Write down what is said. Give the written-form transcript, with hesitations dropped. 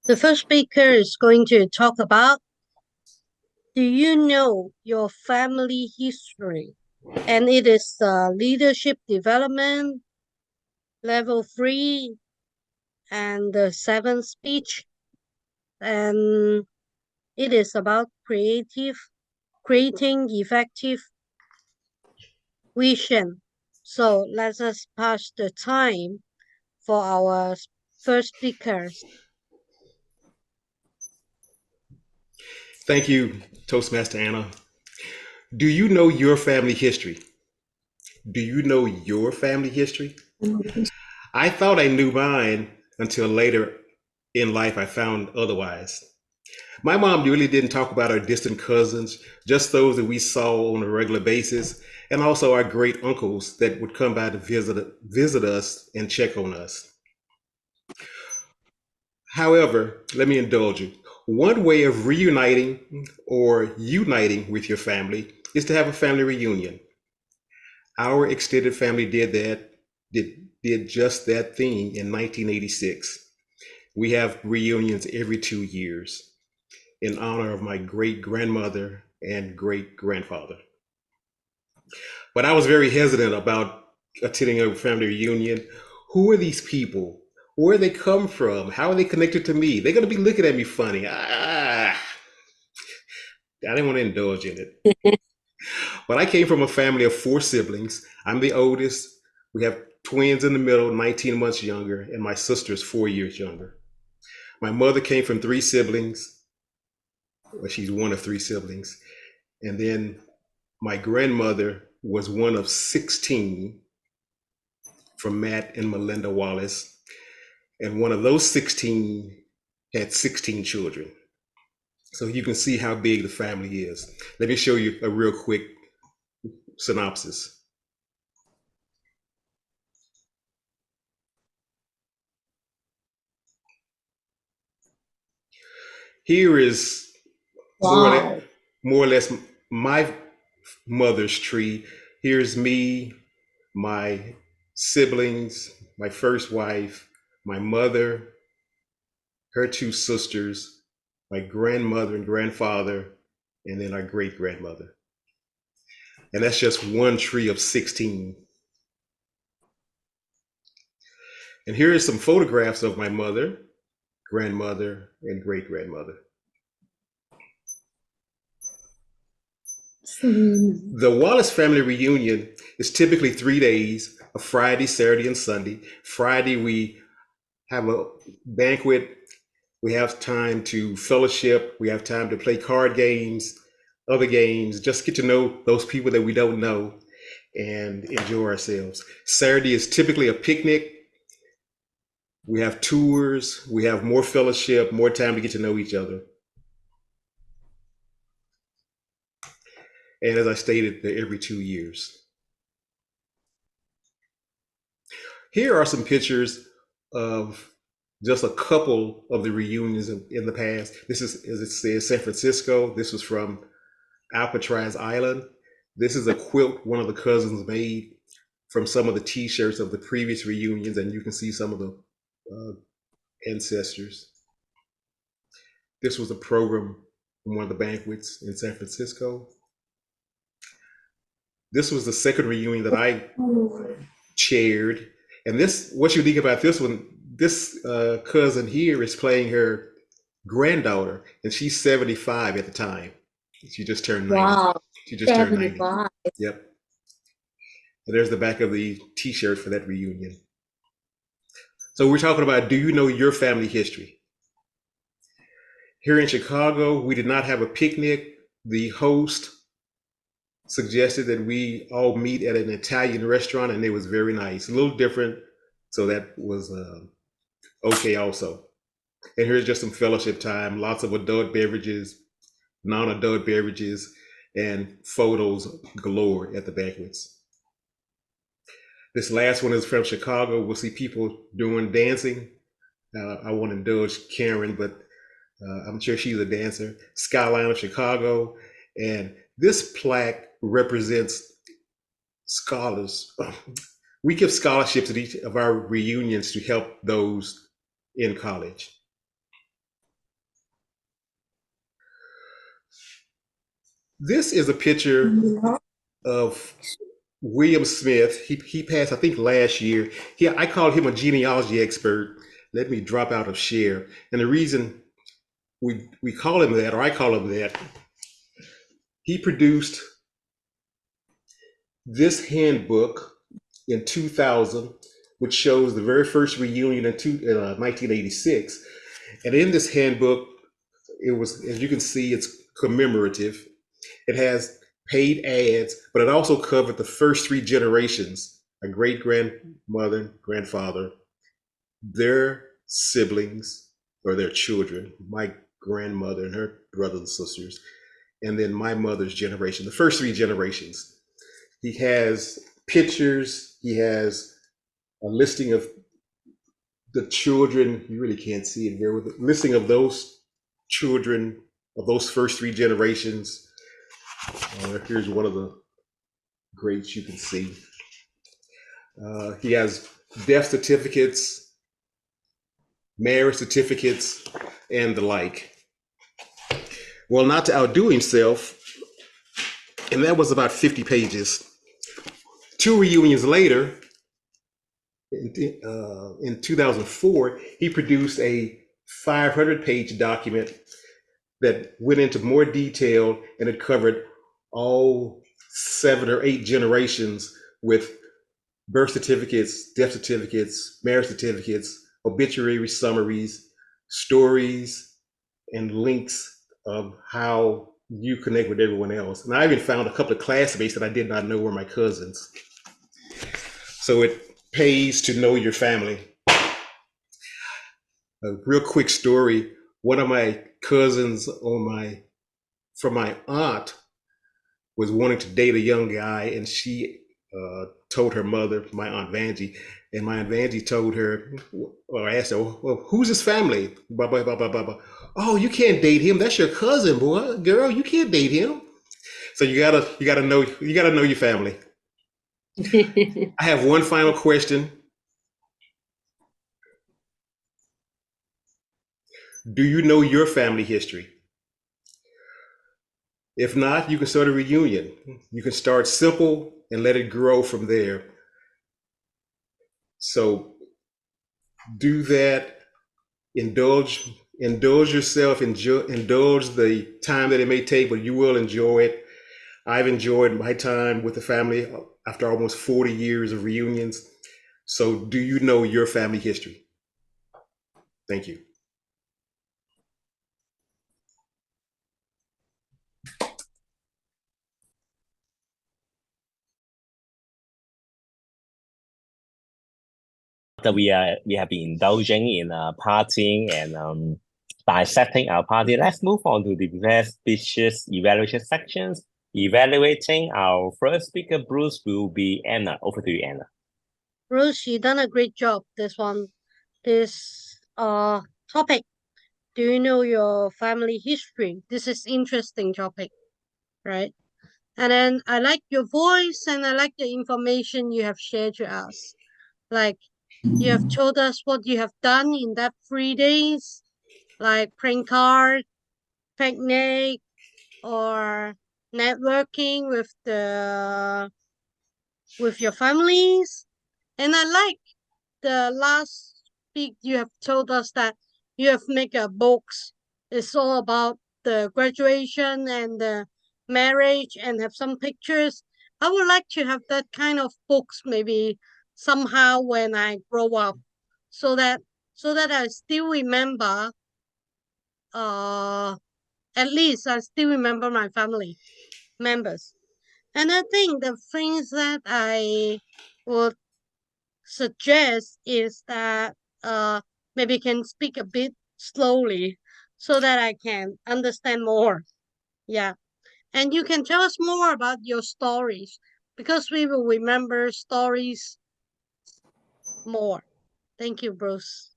The first speaker is going to talk about, do you know your family history? And it is leadership development, level 3, and the seventh speech. And it is about creating effective vision. So let us pass the time for our first speakers. Thank you, Toastmaster Anna. Do you know your family history? Do you know your family history? I thought I knew mine until later in life I found otherwise. My mom really didn't talk about our distant cousins, just those that we saw on a regular basis, and also our great uncles that would come by to visit us and check on us. However, let me indulge you. One way of reuniting or uniting with your family is to have a family reunion. Our extended family did just that thing in 1986. We have reunions every 2 years in honor of my great grandmother and great grandfather. But I was very hesitant about attending a family reunion. Who are these people? Where they come from? How are they connected to me? They're going to be looking at me funny. I didn't want to indulge in it. But I came from a family of four siblings. I'm the oldest. We have twins in the middle, 19 months younger, and my sister is 4 years younger. My mother came from three siblings. Well, she's one of three siblings. And then my grandmother was one of 16 from Matt and Melinda Wallace. And one of those 16 had 16 children. So you can see how big the family is. Let me show you a real quick synopsis. Here is Wow. more or less my mother's tree. Here's me, my siblings, my first wife, my mother, her two sisters, my grandmother and grandfather, and then our great grandmother. And that's just one tree of 16. And here are some photographs of my mother, grandmother, and great grandmother. The Wallace family reunion is typically 3 days, a Friday, Saturday, and Sunday. Friday, we have a banquet. We have time to fellowship. We have time to play card games, other games, just get to know those people that we don't know and enjoy ourselves. Saturday is typically a picnic. We have tours. We have more fellowship, more time to get to know each other. And as I stated, they're every 2 years. Here are some pictures of just a couple of the reunions in the past. This is, as it says, San Francisco. This was from Alcatraz Island. This is a quilt one of the cousins made from some of the T-shirts of the previous reunions, and you can see some of the ancestors. This was a program from one of the banquets in San Francisco. This was the second reunion that I chaired. And this, what's unique about this one, this cousin here is playing her granddaughter, and she's 75 at the time. She just turned 90. Wow. She just turned 90. 75. Yep. And there's the back of the T-shirt for that reunion. So we're talking about, do you know your family history? Here in Chicago, we did not have a picnic. The host suggested that we all meet at an Italian restaurant, and it was very nice, a little different. So that was okay also. And here's just some fellowship time, lots of adult beverages, non-adult beverages, and photos galore at the banquets. This last one is from Chicago. We'll see people doing dancing. I won't indulge Karen, but I'm sure she's a dancer. Skyline of Chicago. And this plaque represents scholars. We give scholarships at each of our reunions to help those in college. This is a picture of William Smith. He passed, I think, last year. I call him a genealogy expert. Let me drop out of share. And the reason we call him that, or I call him that, he produced this handbook in 2000, which shows the very first reunion in 1986. And in this handbook, it was, as you can see, it's commemorative. It has paid ads, but it also covered the first three generations: a great grandmother, grandfather, their siblings or their children, my grandmother and her brothers and sisters, and then my mother's generation, the first three generations. He has pictures, he has a listing of the children. You really can't see it here, with a listing of those children of those first three generations. Here's one of the greats you can see. He has death certificates, marriage certificates, and the like. Well, not to outdo himself, and that was about 50 pages. Two reunions later, in 2004, he produced a 500-page document that went into more detail, and it covered all 7 or 8 generations with birth certificates, death certificates, marriage certificates, obituary summaries, stories, and links of how you connect with everyone else. And I even found a couple of classmates that I did not know were my cousins. So it pays to know your family. A real quick story. One of my cousins from my aunt was wanting to date a young guy, and she told her mother, my Aunt Vanjie, and my Aunt Vanjie told her, or asked her, well, who's his family? Blah, blah, blah, blah, blah, blah. Oh, you can't date him. That's your cousin, boy. Girl, you can't date him. So you gotta know your family. I have one final question. Do you know your family history? If not, you can start a reunion. You can start simple and let it grow from there. So do that. Indulge yourself, indulge the time that it may take, but you will enjoy it. I've enjoyed my time with the family after almost 40 years of reunions. So do you know your family history? Thank you. That we have been indulging in partying and dissecting our party. Let's move on to the best speeches evaluation sections. Evaluating our first speaker, Bruce, will be Anna. Over to you, Anna. Bruce, you done a great job. This topic. Do you know your family history? This is interesting topic, right? And then I like your voice and I like the information you have shared to us. Like you have told us what you have done in that 3 days, like prank card, picnic, or networking with your families. And I like the last speak you have told us that you have made a books. It's all about the graduation and the marriage and have some pictures. I would like to have that kind of books maybe somehow when I grow up, so that I still remember at least I still remember my family members. And I think the things that I would suggest is that maybe can speak a bit slowly so that I can understand more. Yeah. And you can tell us more about your stories because we will remember stories more. Thank you, Bruce.